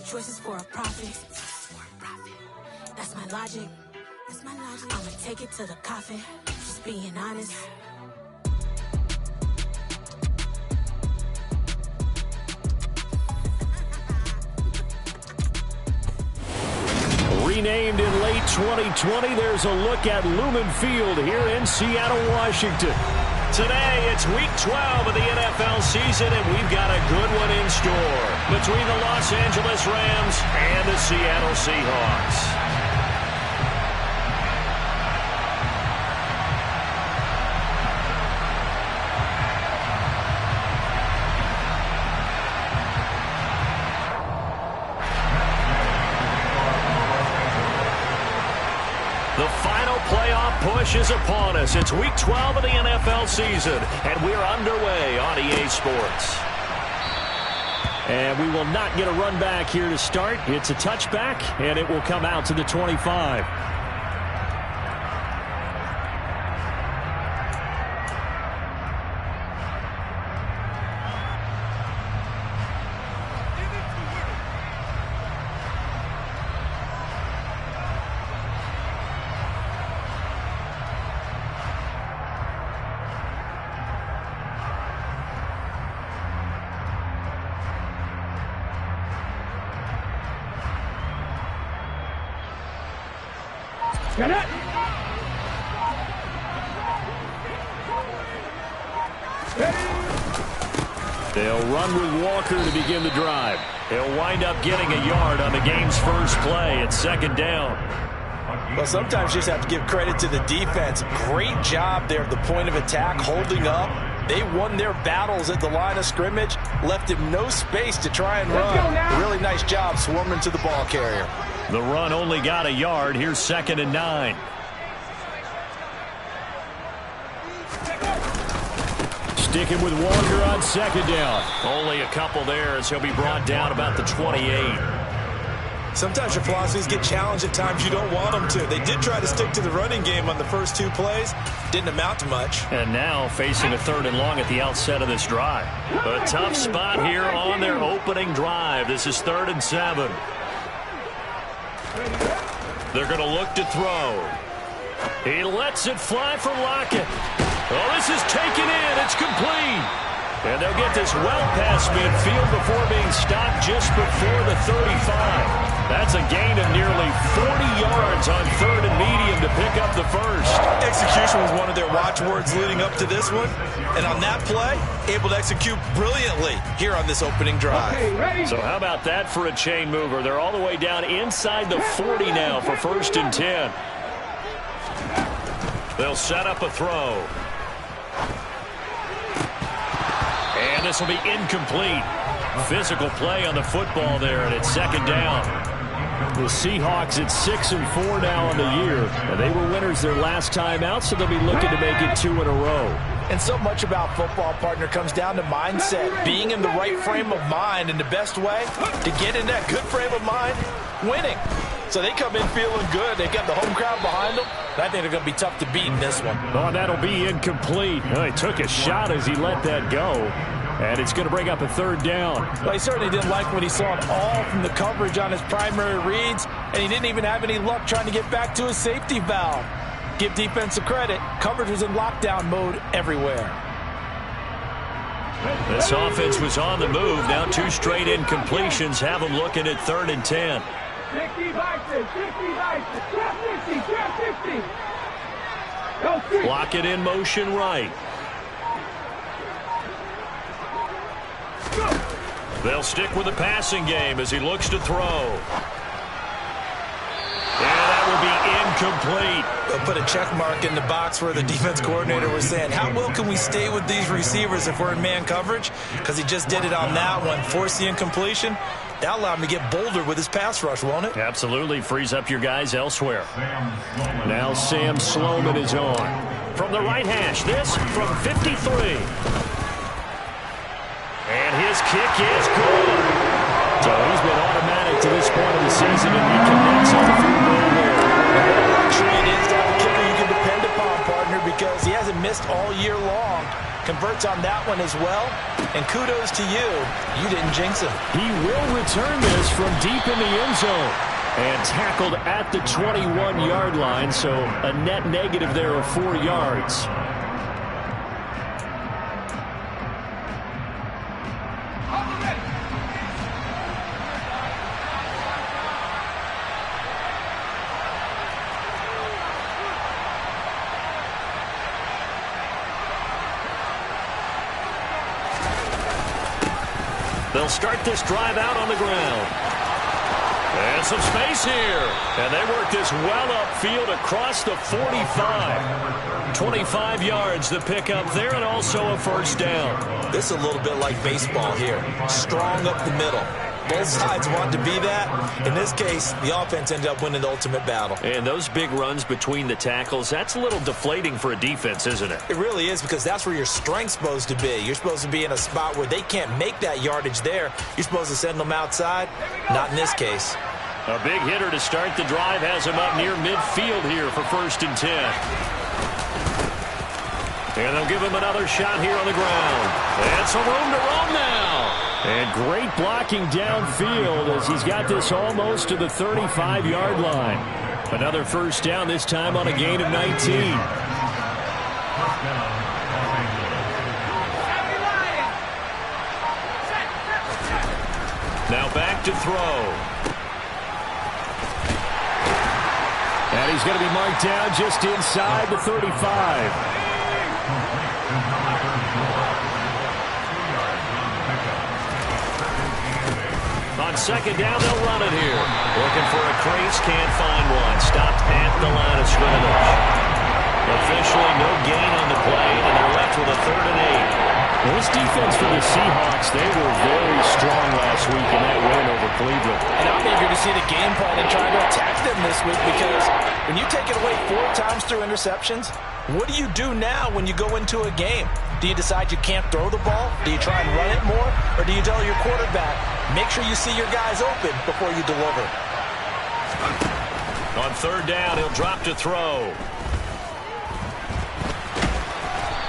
choices for a profit. That's my logic. I'ma take it to the coffin. Just being honest. Renamed in late 2020, there's a look at Lumen Field here in Seattle, Washington. Today, it's Week 12 of the NFL season, and we've got a good one in store between the Los Angeles Rams and the Seattle Seahawks. The final playoff push is upon us. It's Week 12 of the NFL season, and we're underway on EA Sports. And we will not get a run back here to start. It's a touchback, and it will come out to the 25. Get it! They'll run with Walker to begin the drive. He'll wind up getting a yard on the game's first play. It's second down. Well, sometimes you just have to give credit to the defense. Great job there at the point of attack, holding up. They won their battles at the line of scrimmage, left him no space to try and run. Really nice job swarming to the ball carrier. The run only got a yard. Here's 2nd and 9. Sticking with Walker on 2nd down. Only a couple there as he'll be brought down about the 28. Sometimes your philosophies get challenged at times you don't want them to. They did try to stick to the running game on the first 2 plays. Didn't amount to much. And now facing a 3rd and long at the outset of this drive. A tough spot here on their opening drive. This is 3rd and 7. They're going to look to throw. He lets it fly for Lockett. Oh, this is taken in. It's complete. And they'll get this well past midfield before being stopped just before the 35. That's a gain of nearly 40 yards on 3rd and medium to pick up the first. Execution was one of their watchwords leading up to this one. And on that play, able to execute brilliantly here on this opening drive. Okay, so how about that for a chain mover? They're all the way down inside the 40 now for 1st and 10. They'll set up a throw. And this will be incomplete. Physical play on the football there, and it's 2nd down. The Seahawks at 6-4 now on the year. And they were winners their last time out, so they'll be looking to make it 2 in a row. And so much about football, partner, comes down to mindset. Being in the right frame of mind, and the best way to get in that good frame of mind, winning. So they come in feeling good. They got the home crowd behind them. And I think they're going to be tough to beat in this one. Oh, that'll be incomplete. Oh, he took a shot as he let that go. And it's going to bring up a 3rd down. Well, he certainly didn't like when he saw it all from the coverage on his primary reads, and he didn't even have any luck trying to get back to his safety valve. Give defensive credit. Coverage was in lockdown mode everywhere. This offense was on the move. Now 2 straight incompletions have them looking at 3rd and 10. 60. Lock it in motion right. They'll stick with the passing game as he looks to throw. And that will be incomplete. They'll put a check mark in the box where the defense coordinator was saying, how well can we stay with these receivers if we're in man coverage? Because he just did it on that one, forced the incompletion. That'll allow him to get bolder with his pass rush, won't it? Absolutely. Frees up your guys elsewhere. Now Sam Sloman is on. From the right hash, this from 53. And his kick is good. So he's been automatic to this point of the season, and he connects on the field goal there. Luxury it is to have a kicker you can depend upon, partner, because he hasn't missed all year long. converts on that one as well. And kudos to you. You didn't jinx him. He will return this from deep in the end zone. And tackled at the 21-yard line, so a net negative there of 4 yards. They'll start this drive out on the ground. And some space here. And they work this well upfield across the 45. 25 yards to pick up there, and also a first down. This is a little bit like baseball here. Strong up the middle. Both sides want to be that. In this case, the offense ended up winning the ultimate battle. And those big runs between the tackles, that's a little deflating for a defense, isn't it? It really is, because that's where your strength's supposed to be. You're supposed to be in a spot where they can't make that yardage there. You're supposed to send them outside. Not in this case. A big hitter to start the drive has him up near midfield here for 1st and 10. And they'll give him another shot here on the ground. And some room to roam now. And great blocking downfield as he's got this almost to the 35-yard line. Another first down, this time on a gain of 19. Now back to throw. And he's going to be marked down just inside the 35. On 2nd down, they'll run it here. Looking for a crease, can't find one. Stopped at the line of scrimmage. Officially no gain on the play, and they're left with a 3rd and 8. This defense for the Seahawks, they were very strong last week in that win over Cleveland. And I'm eager to see the game plan and try to attack them this week, because when you take it away 4 times through interceptions, what do you do now when you go into a game? Do you decide you can't throw the ball? Do you try and run it more? Or do you tell your quarterback, make sure you see your guys open before you deliver? On 3rd down, he'll drop to throw.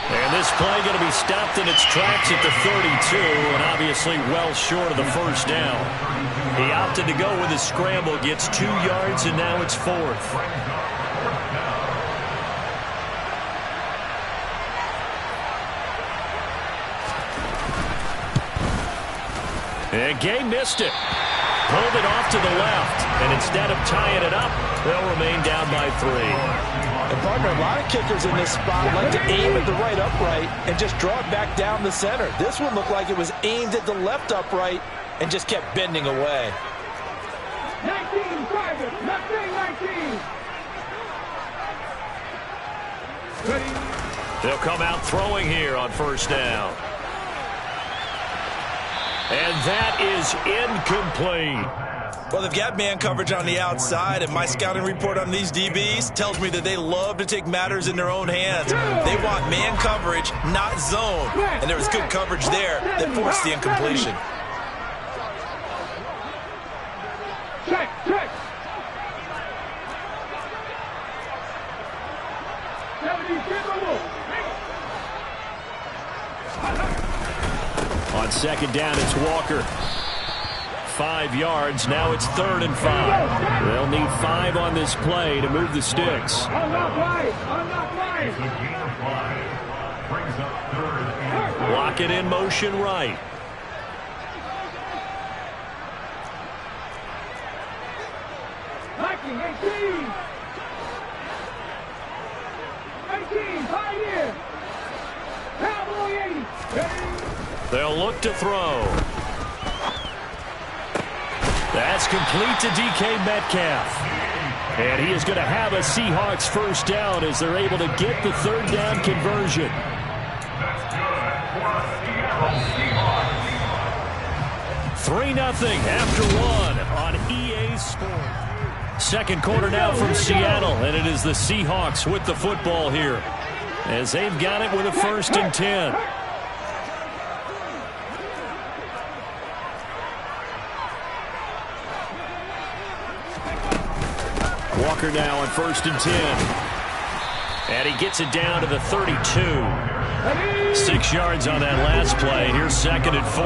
And this play going to be stopped in its tracks at the 32, and obviously well short of the first down. He opted to go with a scramble, gets 2 yards, and now it's 4th. And Gay missed it. Pulled it off to the left, and instead of tying it up, they'll remain down by 3. And partner, a lot of kickers in this spot like to aim at the right upright and just draw it back down the center. This one looked like it was aimed at the left upright and just kept bending away. 19, private, left wing 19. Ready. They'll come out throwing here on 1st down. And that is incomplete. Well, they've got man coverage on the outside, and my scouting report on these DBs tells me that they love to take matters in their own hands. They want man coverage, not zone. And there was good coverage there that forced the incompletion. Check, check. 70, On 2nd down, it's Walker. 5 yards. Now it's 3rd and 5. They'll need 5 on this play to move the sticks. Lock it in motion right. They'll look to throw. That's complete to DK Metcalf. And he is going to have a Seahawks first down as they're able to get the 3rd down conversion. Three 0 after 1 on EA Sports. 2nd quarter now from Seattle, and it is the Seahawks with the football here as they've got it with a 1st and 10. Walker now on 1st and 10. And he gets it down to the 32. 6 yards on that last play. Here's 2nd and 4.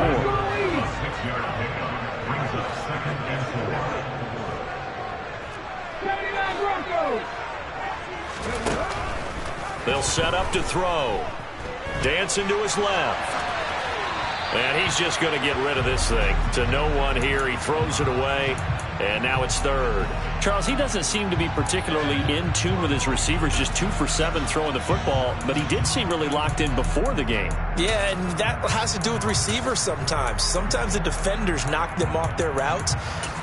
They'll set up to throw. Dancing to his left. And he's just going to get rid of this thing. To no one here. He throws it away. And now it's 3rd. Charles, he doesn't seem to be particularly in tune with his receivers, just 2 for 7 throwing the football, but he did seem really locked in before the game. Yeah, and that has to do with receivers sometimes. Sometimes the defenders knock them off their routes,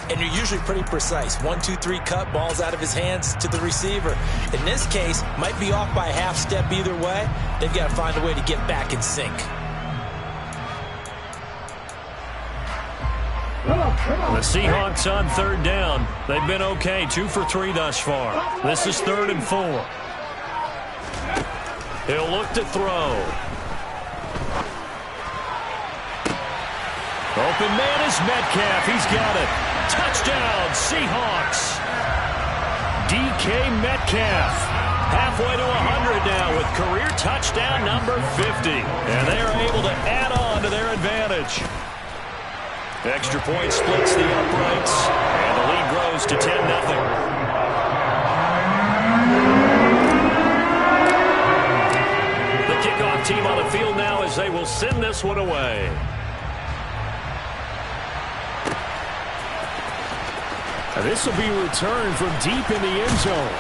and you're usually pretty precise. 1, 2, 3 cut, balls out of his hands to the receiver. In this case, might be off by a half step either way. They've got to find a way to get back in sync. The Seahawks on 3rd down. They've been okay. 2 for 3 thus far. This is 3rd and 4. He'll look to throw. Open man is Metcalf. He's got it. Touchdown, Seahawks. DK Metcalf. Halfway to 100 now with career touchdown number 50. And they are able to add on to their advantage. Extra point splits the uprights, and the lead grows to 10-0. The kickoff team on the field now as they will send this one away. This will be returned from deep in the end zone.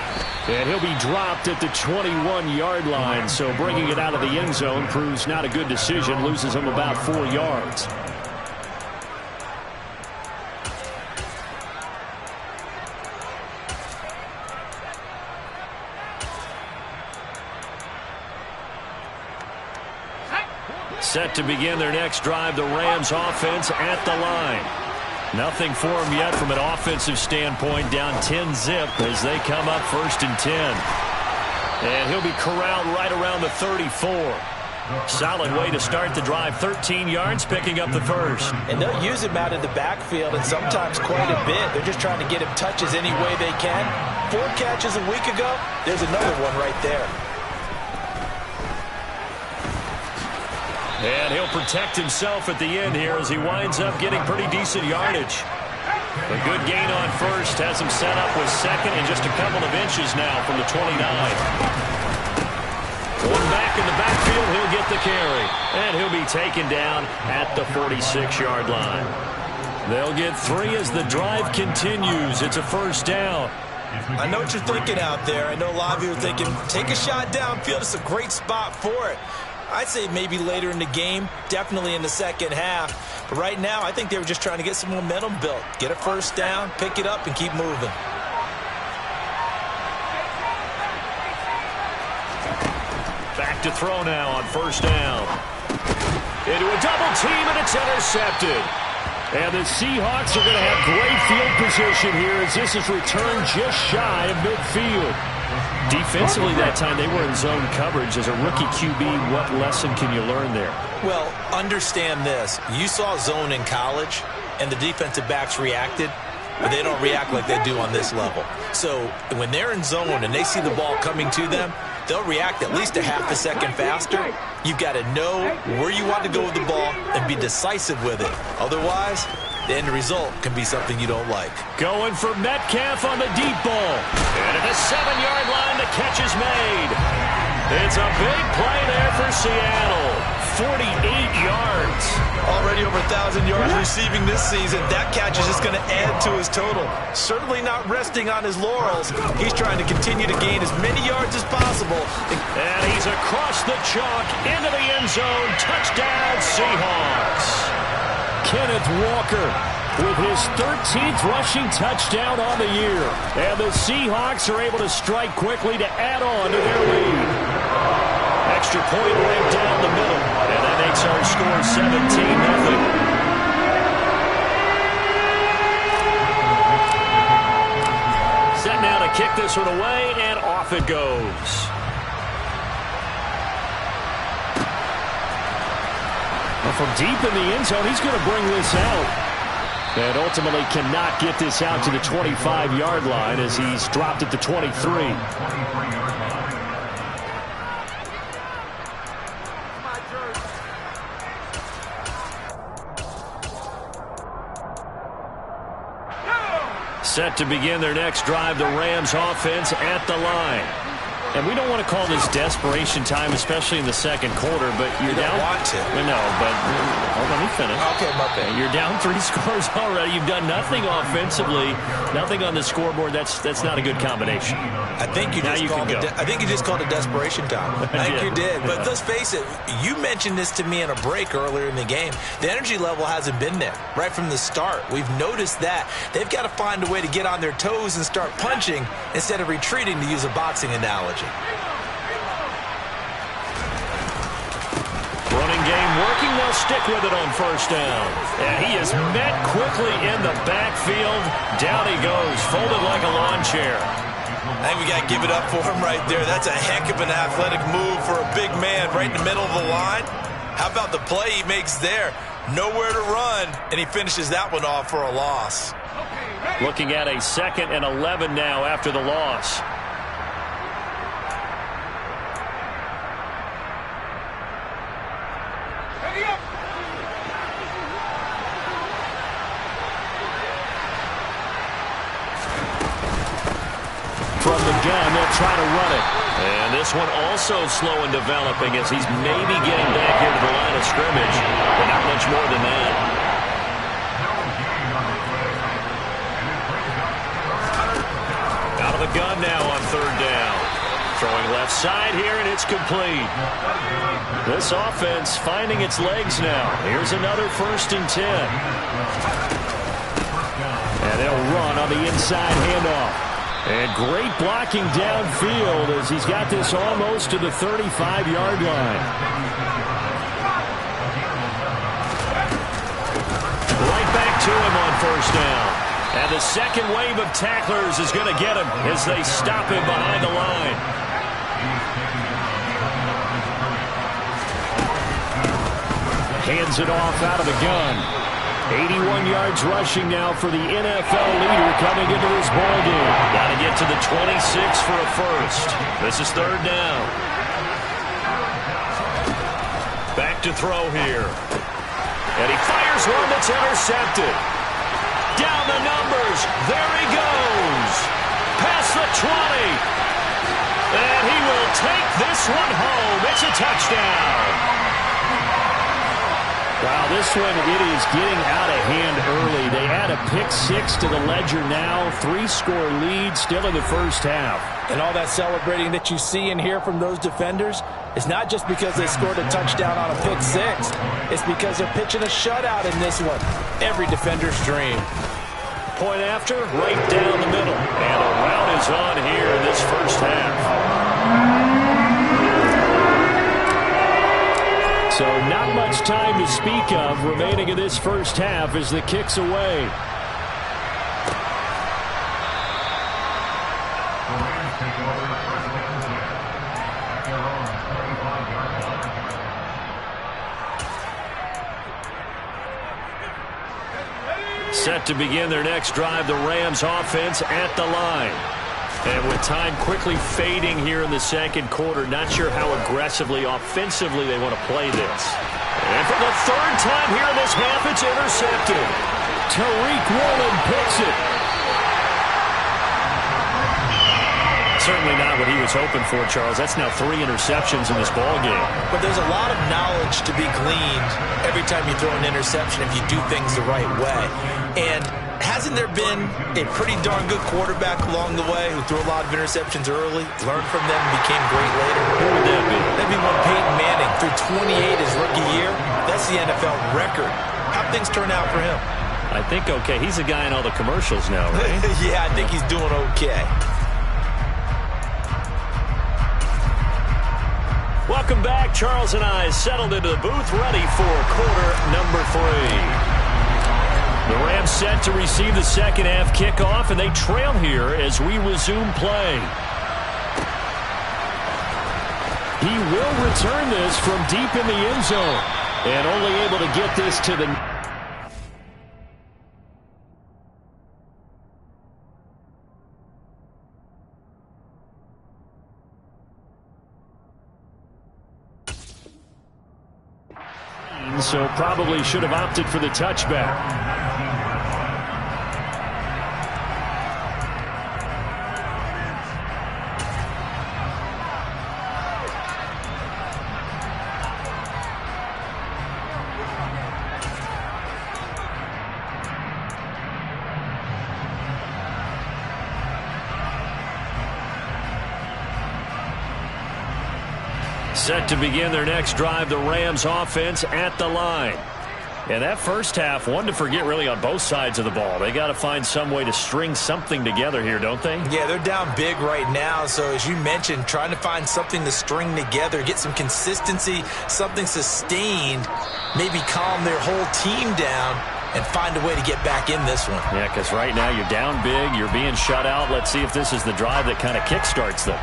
And he'll be dropped at the 21-yard line, so bringing it out of the end zone proves not a good decision, loses him about 4 yards. Set to begin their next drive, the Rams offense at the line. Nothing for them yet from an offensive standpoint, down 10-zip as they come up 1st and 10. And he'll be corralled right around the 34. Solid way to start the drive, 13 yards, picking up the first. And they'll use him out of the backfield, and sometimes quite a bit. They're just trying to get him touches any way they can. 4 catches a week ago, there's another one right there. And he'll protect himself at the end here as he winds up getting pretty decent yardage. A good gain on first has him set up with 2nd and just a couple of inches now from the 29. Going back in the backfield, he'll get the carry. And he'll be taken down at the 46-yard line. They'll get 3 as the drive continues. It's a 1st down. I know what you're thinking out there. I know a lot of you are thinking, take a shot downfield. It's a great spot for it. I'd say maybe later in the game, definitely in the second half. But right now, I think they were just trying to get some momentum built. Get a 1st down, pick it up, and keep moving. Back to throw now on 1st down. Into a double team, and it's intercepted. And the Seahawks are going to have great field position here as this is returned just shy of midfield. Defensively that time, they were in zone coverage. As a rookie QB, what lesson can you learn there? Well, understand this. You saw zone in college, and the defensive backs reacted, but they don't react like they do on this level. So when they're in zone and they see the ball coming to them, they'll react at least a half a second faster. You've got to know where you want to go with the ball and be decisive with it. Otherwise, the end result can be something you don't like. Going for Metcalf on the deep ball. And at the 7-yard line, the catch is made. It's a big play there for Seattle. 48 yards. Already over 1,000 yards receiving this season. That catch is just going to add to his total. Certainly not resting on his laurels. He's trying to continue to gain as many yards as possible. And he's across the chalk into the end zone. Touchdown, Seahawks. Kenneth Walker with his 13th rushing touchdown on the year. And the Seahawks are able to strike quickly to add on to their lead. Extra point right down the middle. And that makes our score 17-0. Set now to kick this one away, and off it goes. From deep in the end zone, he's going to bring this out. And ultimately cannot get this out to the 25-yard line as he's dropped at the 23. Set to begin their next drive, the Rams offense at the line. And we don't want to call this desperation time, especially in the second quarter, but you're down. You don't want to. No, but let me finish. Okay, my bad. You're down 3 scores already. You've done nothing offensively, nothing on the scoreboard. That's not a good combination. I think you just called it desperation time. I think you did. But let's face it, you mentioned this to me in a break earlier in the game. The energy level hasn't been there right from the start. We've noticed that. They've got to find a way to get on their toes and start punching instead of retreating, to use a boxing analogy. Running game working. They'll stick with it on first down. And he is met quickly in the backfield. Down he goes, folded like a lawn chair. I think we got to give it up for him right there. That's a heck of an athletic move for a big man right in the middle of the line. How about the play he makes there? Nowhere to run, and he finishes that one off for a loss. Looking at a 2nd and 11 now after the loss. From the gun, they'll try to run it. And this one also slow in developing as he's maybe getting back here to the line of scrimmage, but not much more than that. Out of the gun now on 3rd down. Throwing left side here, and it's complete. This offense finding its legs now. Here's another 1st and 10. And they'll run on the inside handoff. And great blocking downfield as he's got this almost to the 35-yard line. Right back to him on 1st down. And the second wave of tacklers is going to get him as they stop him behind the line. Hands it off out of the gun. 81 yards rushing now for the NFL leader coming into this ballgame. Got to get to the 26 for a first. This is 3rd down. Back to throw here. And he fires one that's intercepted. Down the numbers. There he goes. Past the 20. And he will take this one home. It's a touchdown. Wow, this one, it is getting out of hand early. They add a pick-6 to the ledger now. 3-score lead still in the first half. And all that celebrating that you see and hear from those defenders is not just because they scored a touchdown on a pick-6. It's because they're pitching a shutout in this one. Every defender's dream. Point after, right down the middle. And a rout is on here in this first half. So not much time to speak of remaining in this first half as the kick's away. Set to begin their next drive, the Rams offense at the line. And with time quickly fading here in the second quarter, not sure how aggressively, offensively they want to play this. And for the 3rd time here in this half, it's intercepted. Tariq Woolen picks it. Certainly not what he was hoping for, Charles. That's now 3 interceptions in this ballgame. But there's a lot of knowledge to be gleaned every time you throw an interception if you do things the right way. And hasn't there been a pretty darn good quarterback along the way who threw a lot of interceptions early, learned from them, and became great later? Who would that be? That'd be one Peyton Manning threw 28 his rookie year. That's the NFL record. How'd things turn out for him? I think okay. He's a guy in all the commercials now, right? Yeah, I think he's doing okay. Welcome back. Charles and I settled into the booth, ready for quarter number 3. The Rams set to receive the second half kickoff, and they trail here as we resume play. He will return this from deep in the end zone, and only able to get this to the... So probably should have opted for the touchback. Set to begin their next drive, the Rams offense at the line. And that first half, one to forget really on both sides of the ball. They got to find some way to string something together here, don't they? Yeah, they're down big right now. So as you mentioned, trying to find something to string together, get some consistency, something sustained, maybe calm their whole team down and find a way to get back in this one. Yeah, because right now you're down big, you're being shut out. Let's see if this is the drive that kind of kickstarts them.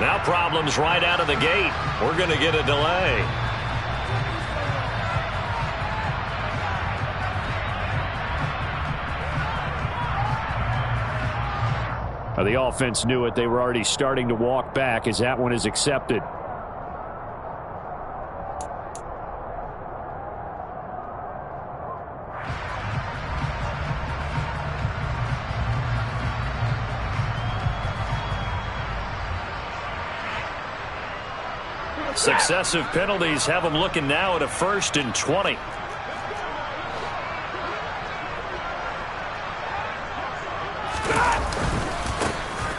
Now problems right out of the gate. We're going to get a delay. The offense knew it. They were already starting to walk back as that one is accepted. Successive penalties have them looking now at a 1st and 20.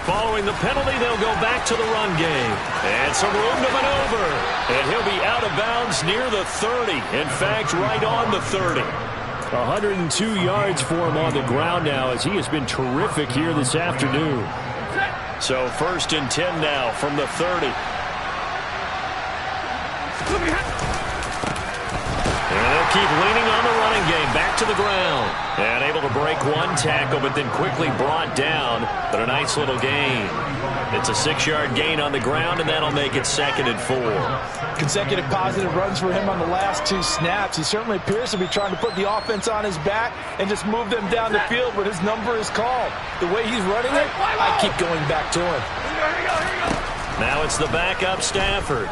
Following the penalty, they'll go back to the run game. And some room to maneuver. And he'll be out of bounds near the 30. In fact, right on the 30. 102 yards for him on the ground now as he has been terrific here this afternoon. So 1st and 10 now from the 30. And they'll keep leaning on the running game. Back to the ground. And able to break one tackle, but then quickly brought down. But a nice little gain. It's a 6-yard gain on the ground, and that'll make it 2nd and 4. Consecutive positive runs for him on the last 2 snaps. He certainly appears to be trying to put the offense on his back and just move them down the field, but his number is called. The way he's running it, I keep going back to him. Now it's the backup Stafford.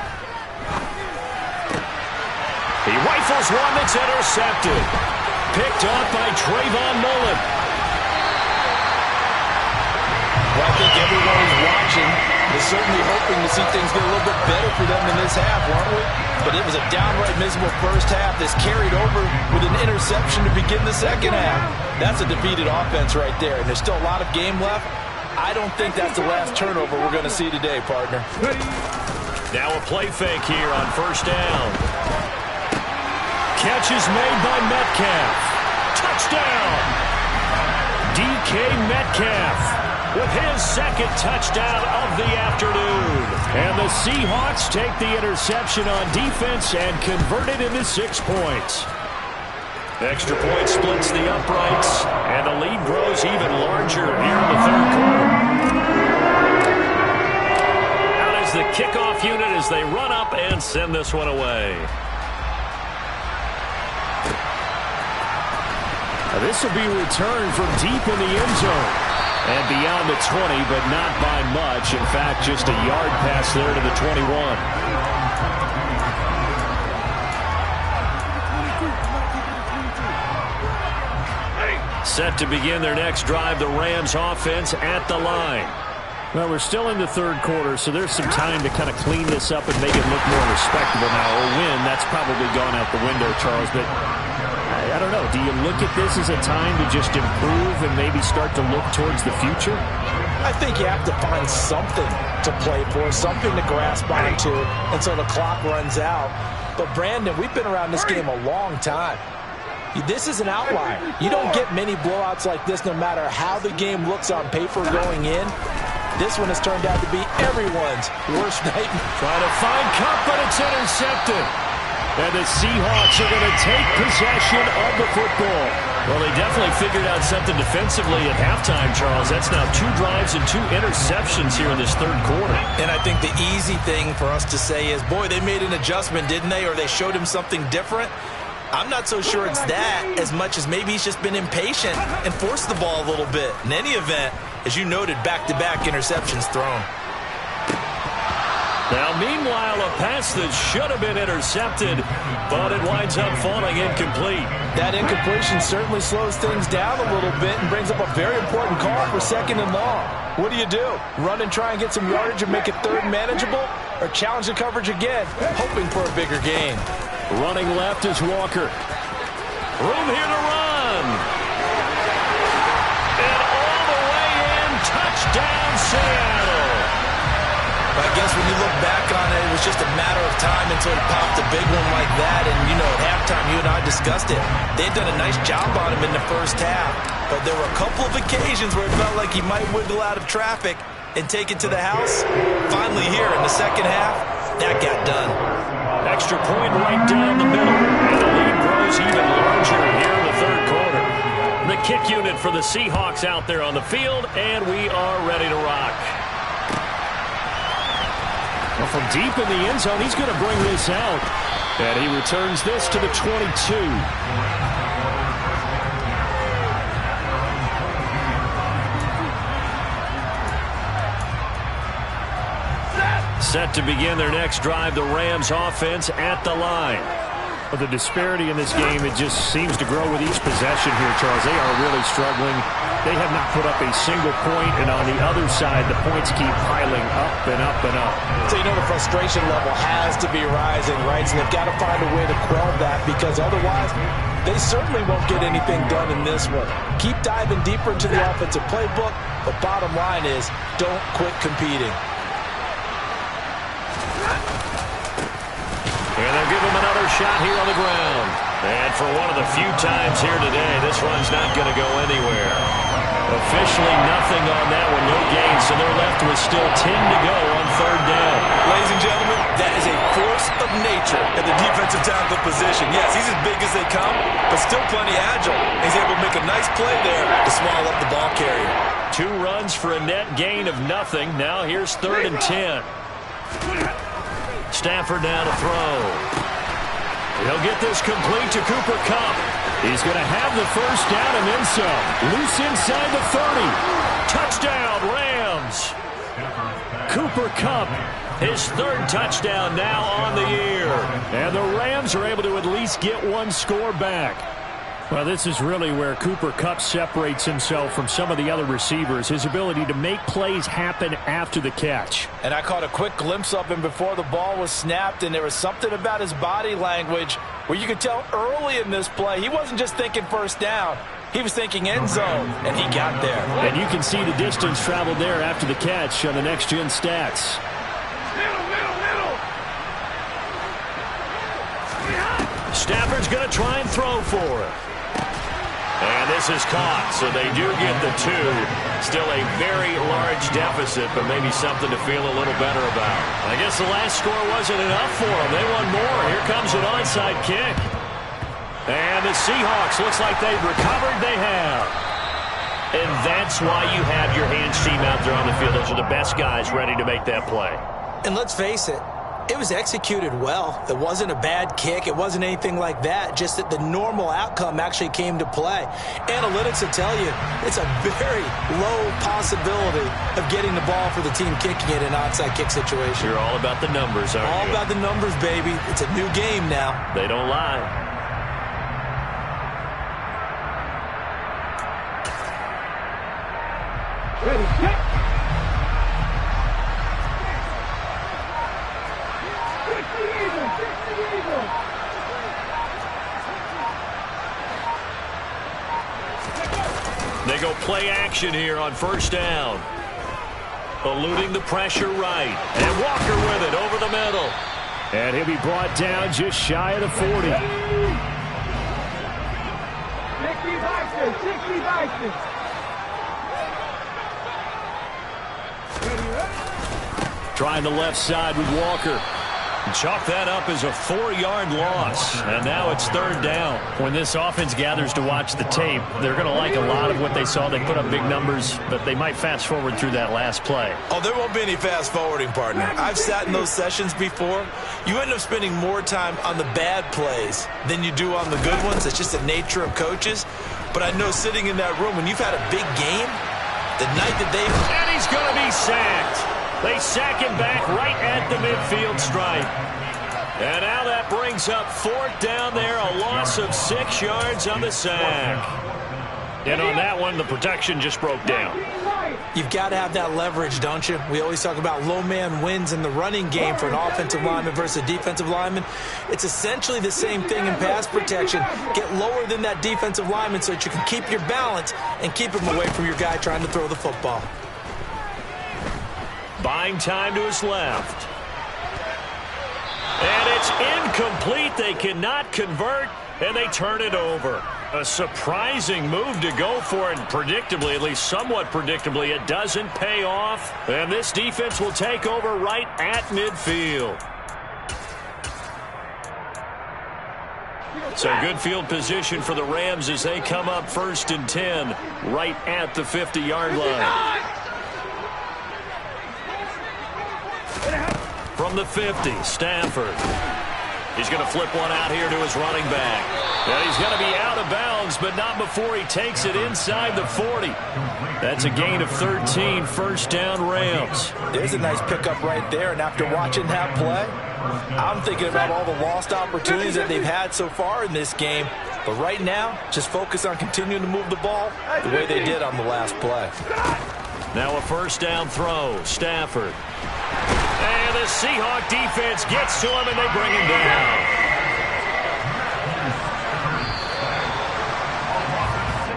He rifles one that's intercepted. Picked up by Trayvon Mullen. Well, I think everyone is watching is certainly hoping to see things get a little bit better for them in this half, weren't we? But it was a downright miserable first half that's carried over with an interception to begin the second half. That's a defeated offense right there, and there's still a lot of game left. I don't think that's the last turnover we're going to see today, partner. Now a play fake here on 1st down. Catch is made by Metcalf. Touchdown! DK Metcalf with his 2nd touchdown of the afternoon. And the Seahawks take the interception on defense and convert it into 6 points. Extra point splits the uprights, and the lead grows even larger here in the 3rd quarter. Out is the kickoff unit as they run up and send this one away. This will be returned from deep in the end zone. And beyond the 20, but not by much. In fact, just a yard pass there to the 21. Set to begin their next drive, the Rams offense at the line. Well, we're still in the 3rd quarter, so there's some time to kind of clean this up and make it look more respectable now. A win, that's probably gone out the window, Charles, but I don't know. Do you look at this as a time to just improve and maybe start to look towards the future? I think you have to find something to play for, something to grasp onto until the clock runs out. But, Brandon, we've been around this game a long time. This is an outlier. You don't get many blowouts like this no matter how the game looks on paper going in. This one has turned out to be everyone's worst nightmare. Trying to find Kupp, but it's intercepted. And the Seahawks are going to take possession of the football. Well, they definitely figured out something defensively at halftime, Charles. That's now 2 drives and 2 interceptions here in this 3rd quarter. And I think the easy thing for us to say is, boy, they made an adjustment, didn't they? Or they showed him something different. I'm not so sure it's that as much as maybe he's just been impatient and forced the ball a little bit. In any event, as you noted, back-to-back interceptions thrown. Now, meanwhile, a pass that should have been intercepted, but it winds up falling incomplete. That incompletion certainly slows things down a little bit and brings up a very important call for 2nd and long. What do? Run and try and get some yardage and make it 3rd and manageable? Or challenge the coverage again, hoping for a bigger gain? Running left is Walker. Room here to run. And all the way in, touchdown Seattle. I guess when you look back on it, it was just a matter of time until he popped a big one like that. And, at halftime, you and I discussed it. They had done a nice job on him in the first half. But there were a couple of occasions where it felt like he might wiggle out of traffic and take it to the house. Finally here in the second half, that got done. Extra point right down the middle. And the lead grows even larger here in the 3rd quarter. The kick unit for the Seahawks out there on the field, and we are ready to rock. Well, from deep in the end zone, he's going to bring this out. And he returns this to the 22. Set to begin their next drive, the Rams offense at the line. But the disparity in this game, it just seems to grow with each possession here, Charles. They are really struggling. They have not put up a single point, and on the other side, the points keep piling up and up and up. So the frustration level has to be rising, right? So they've got to find a way to quell that, because otherwise, they certainly won't get anything done in this one. Keep diving deeper into the offensive playbook, but bottom line is, don't quit competing. And they'll give him another shot here on the ground. And for one of the few times here today, this run's not going to go anywhere. Officially nothing on that one, no gain, so they're left with still 10 to go on 3rd down. Ladies and gentlemen, that is a force of nature at the defensive tackle position. Yes, he's as big as they come, but still plenty agile. He's able to make a nice play there to swallow up the ball carrier. 2 runs for a net gain of nothing. Now here's 3rd and 10. Stafford now to throw. He'll get this complete to Cooper Kupp. He's going to have the 1st down and then some. Loose inside the 30. Touchdown, Rams. Cooper Kupp, his 3rd touchdown now on the year. And the Rams are able to at least get 1 score back. Well, this is really where Cooper Kupp separates himself from some of the other receivers, his ability to make plays happen after the catch. And I caught a quick glimpse of him before the ball was snapped, and there was something about his body language where you could tell early in this play he wasn't just thinking 1st down. He was thinking end zone, and he got there. And you can see the distance traveled there after the catch on the next-gen stats. Stafford's going to try and throw for it. And this is caught, so they do get the 2. Still a very large deficit, but maybe something to feel a little better about. I guess the last score wasn't enough for them. They want more. Here comes an onside kick. And the Seahawks, looks like they've recovered. They have. And that's why you have your hands team out there on the field. Those are the best guys ready to make that play. And let's face it, it was executed well. It wasn't a bad kick. It wasn't anything like that. Just that the normal outcome actually came to play. Analytics will tell you it's a very low possibility of getting the ball for the team kicking it in an onside kick situation. You're all about the numbers, aren't you? All about the numbers, baby. It's a new game now. They don't lie. Ready, set. They go play action here on 1st down. Eluding the pressure right. And Walker with it over the middle. And he'll be brought down just shy of the 40. 60 boxes, 60 boxes. Trying the left side with Walker. Chalk that up as a 4-yard loss, and now it's third down. When this offense gathers to watch the tape, they're going to like a lot of what they saw. They put up big numbers, but they might fast forward through that last play. Oh, there won't be any fast forwarding, partner. I've sat in those sessions before. You end up spending more time on the bad plays than you do on the good ones. It's just the nature of coaches. But I know sitting in that room, when you've had a big game, the night that And he's going to be sacked. They sack him back right at the midfield stripe. And now that brings up fourth down there, a loss of 6 yards on the sack. And on that one, the protection just broke down. You've got to have that leverage, don't you? We always talk about low man wins in the running game for an offensive lineman versus a defensive lineman. It's essentially the same thing in pass protection. Get lower than that defensive lineman so that you can keep your balance and keep him away from your guy trying to throw the football. Buying time to his left. And it's incomplete. They cannot convert, and they turn it over. A surprising move to go for it, and predictably, at least somewhat predictably, it doesn't pay off. And this defense will take over right at midfield. So good field position for the Rams as they come up 1st and 10 right at the 50-yard line. From the 50, Stafford. He's going to flip one out here to his running back. And he's going to be out of bounds, but not before he takes it inside the 40. That's a gain of 13, first down Rams. There's a nice pickup right there, and after watching that play, I'm thinking about all the lost opportunities that they've had so far in this game. But right now, just focus on continuing to move the ball the way they did on the last play. Now a first down throw, Stafford. And the Seahawk defense gets to him, and they bring him down.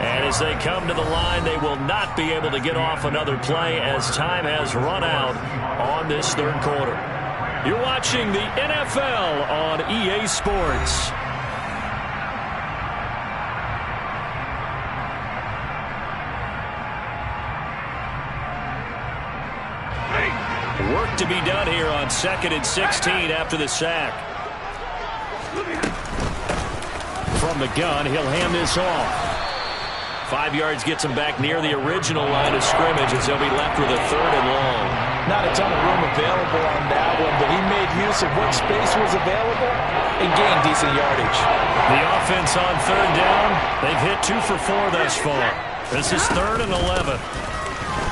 And as they come to the line, they will not be able to get off another play as time has run out on this third quarter. You're watching the NFL on EA Sports. Work to be done here on 2nd and 16 after the sack. From the gun, he'll hand this off. 5 yards gets him back near the original line of scrimmage as he'll be left with a 3rd and long. Not a ton of room available on that one, but he made use of what space was available and gained decent yardage. The offense on 3rd down, they've hit 2 for 4 thus far. This is 3rd and 11.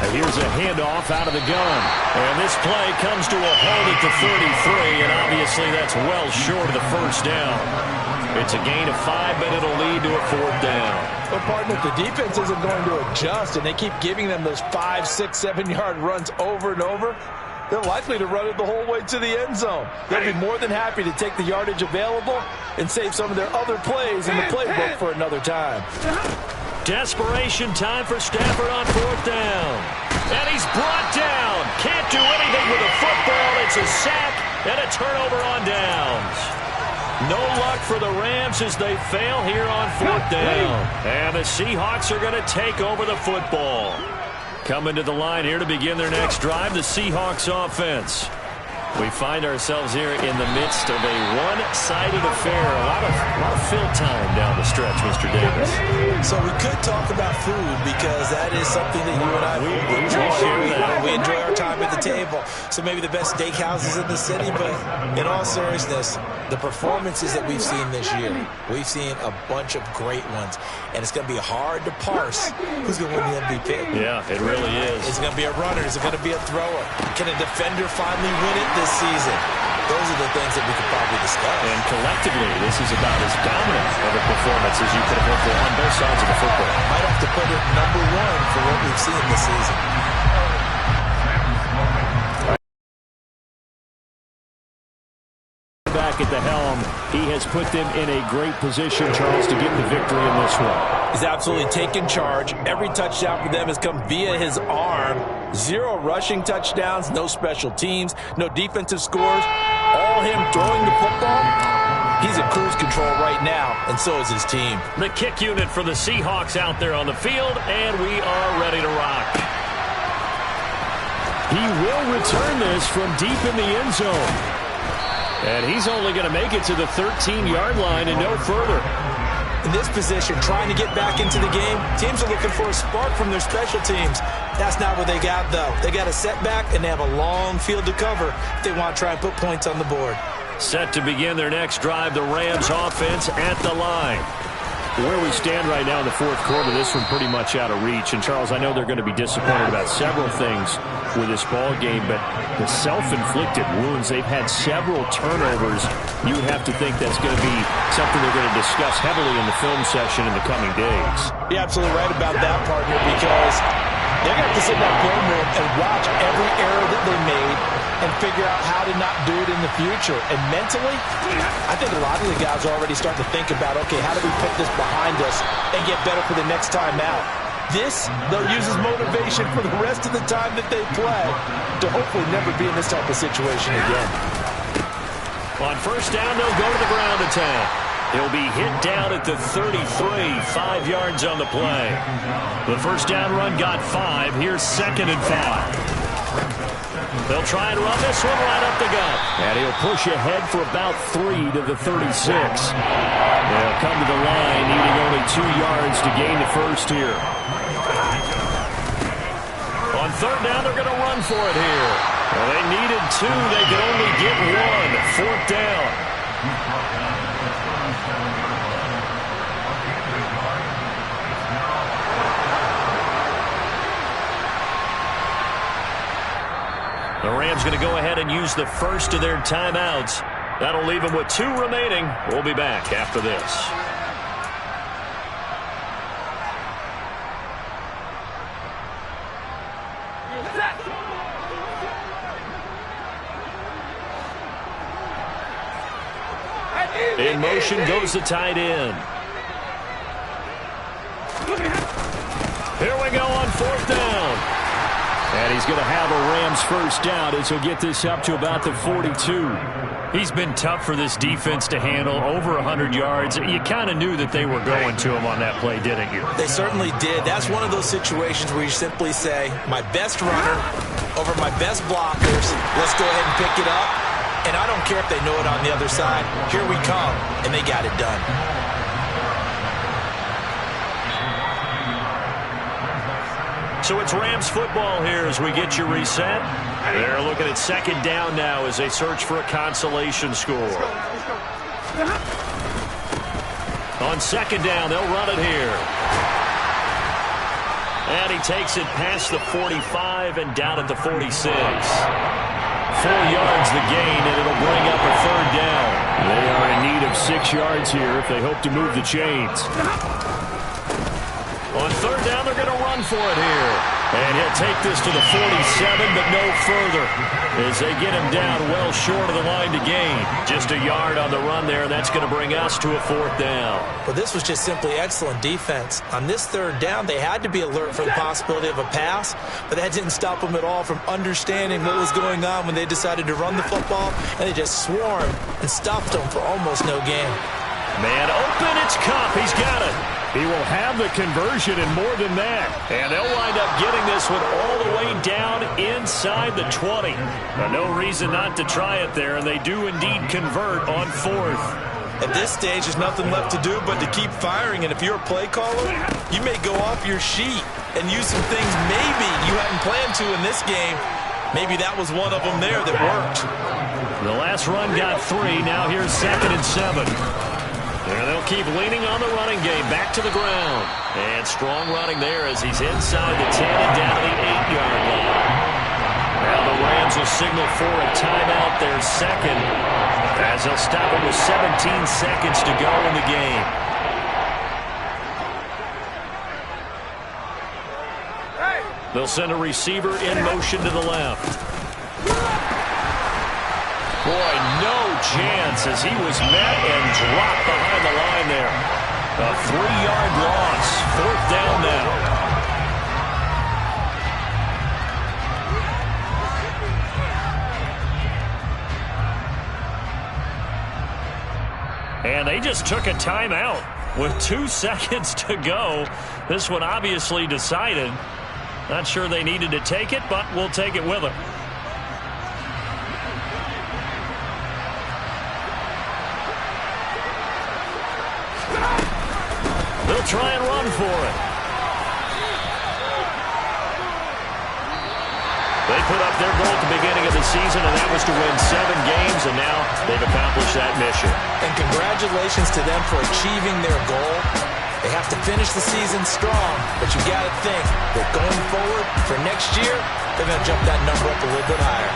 And here's a handoff out of the gun. And this play comes to a halt at the 33, and obviously that's well short of the first down. It's a gain of 5, but it'll lead to a 4th down. But, partner, if the defense isn't going to adjust and they keep giving them those 5, 6, 7-yard runs over and over, they're likely to run it the whole way to the end zone. They'll be more than happy to take the yardage available and save some of their other plays in the playbook for another time. Desperation time for Stafford on 4th down. And he's brought down. Can't do anything with a football. It's a sack and a turnover on downs. No luck for the Rams as they fail here on 4th down. And the Seahawks are going to take over the football. Coming to the line here to begin their next drive, the Seahawks offense. We find ourselves here in the midst of a one-sided affair. A lot of fill time down the stretch, Mr. Davis. So we could talk about food because that is something that you and I enjoy. We enjoy our time at the table. So maybe the best steakhouses in the city, but in all seriousness, the performances that we've seen this year, we've seen a bunch of great ones. And it's going to be hard to parse who's going to win the MVP. Yeah, it really is. Is it going to be a runner? Is it going to be a thrower? Can a defender finally win it this season? Those are the things that we could probably discuss. And collectively, this is about as dominant of a performance as you could have hoped for on both sides of the football. Might have to put it number 1 for what we've seen this season. Back at the helm, he has put them in a great position, Charles, to get the victory in this one. He's absolutely taken charge. Every touchdown for them has come via his arm. 0 rushing touchdowns, no special teams, no defensive scores. All him throwing the football. He's in cruise control right now, and so is his team. The kick unit for the Seahawks out there on the field, and we are ready to rock. He will return this from deep in the end zone. And he's only going to make it to the 13-yard line and no further. In this position, trying to get back into the game, teams are looking for a spark from their special teams. That's not what they got, though. They got a setback, and they have a long field to cover if they want to try and put points on the board. Set to begin their next drive, the Rams offense at the line. Where we stand right now in the fourth quarter, this one pretty much out of reach. And, Charles, I know they're going to be disappointed about several things with this ball game, but the self-inflicted wounds, they've had several turnovers. You have to think that's going to be something they're going to discuss heavily in the film session in the coming days. You're absolutely right about that, partner, because they're going to have to sit in that film room and watch every error that they made and figure out how to not do it in the future. And mentally, I think a lot of the guys are already starting to think about, okay, how do we put this behind us and get better for the next time out? This, they'll use as motivation for the rest of the time that they play to hopefully never be in this type of situation again. On first down, they'll go to the ground attack. He'll be hit down at the 33, 5 yards on the play. The first down run got 5. Here's 2nd and 5. They'll try and run this one right up the gut. And he'll push ahead for about 3 to the 36. They'll come to the line, needing only 2 yards to gain the first here. On third down, they're going to run for it here. Well, they needed 2. They could only get 1. Fourth down. The Rams going to go ahead and use the first of their timeouts. That'll leave them with 2 remaining. We'll be back after this. In motion goes the tight end. Here we go on fourth down. And he's going to have a Rams first down as he'll get this up to about the 42. He's been tough for this defense to handle, over 100 yards. You kind of knew that they were going to him on that play, didn't you? They certainly did. That's one of those situations where you simply say, my best runner over my best blockers. Let's go ahead and pick it up. And I don't care if they know it on the other side. Here we come. And they got it done. So it's Rams football here as we get you reset. They're looking at second down now as they search for a consolation score. On second down, they'll run it here. And he takes it past the 45 and down at the 46. 4 yards the gain, and it'll bring up a third down. They are in need of 6 yards here if they hope to move the chains. On third down, they're going to run for it here. And he'll take this to the 47, but no further as they get him down well short of the line to gain. Just a yard on the run there, and that's going to bring us to a fourth down. Well, this was just simply excellent defense. On this third down, they had to be alert for the possibility of a pass, but that didn't stop them at all from understanding what was going on when they decided to run the football, and they just swarmed and stopped them for almost no gain. Man open, it's Kupp. He's got it. He will have the conversion and more than that. And they'll wind up getting this one all the way down inside the 20. No reason not to try it there, and they do indeed convert on fourth. At this stage, there's nothing left to do but to keep firing. And if you're a play caller, you may go off your sheet and use some things maybe you hadn't planned to in this game. Maybe that was one of them there that worked. The last run got 3. Now here's 2nd and 7. And they'll keep leaning on the running game. Back to the ground. And strong running there as he's inside the 10 and down to the 8-yard line. Now the Rams will signal for a timeout, their second, as they'll stop it with 17 seconds to go in the game. They'll send a receiver in motion to the left. Boy, no chance as he was met and dropped behind the line there. A 3-yard loss. Fourth down now. And they just took a timeout with 2 seconds to go. This one obviously decided. Not sure they needed to take it, but we'll take it with them. They'll try and run for it. They put up their goal at the beginning of the season, and that was to win 7 games, and now they've accomplished that mission. And congratulations to them for achieving their goal. They have to finish the season strong, but you got to think that going forward for next year, they're going to jump that number up a little bit higher.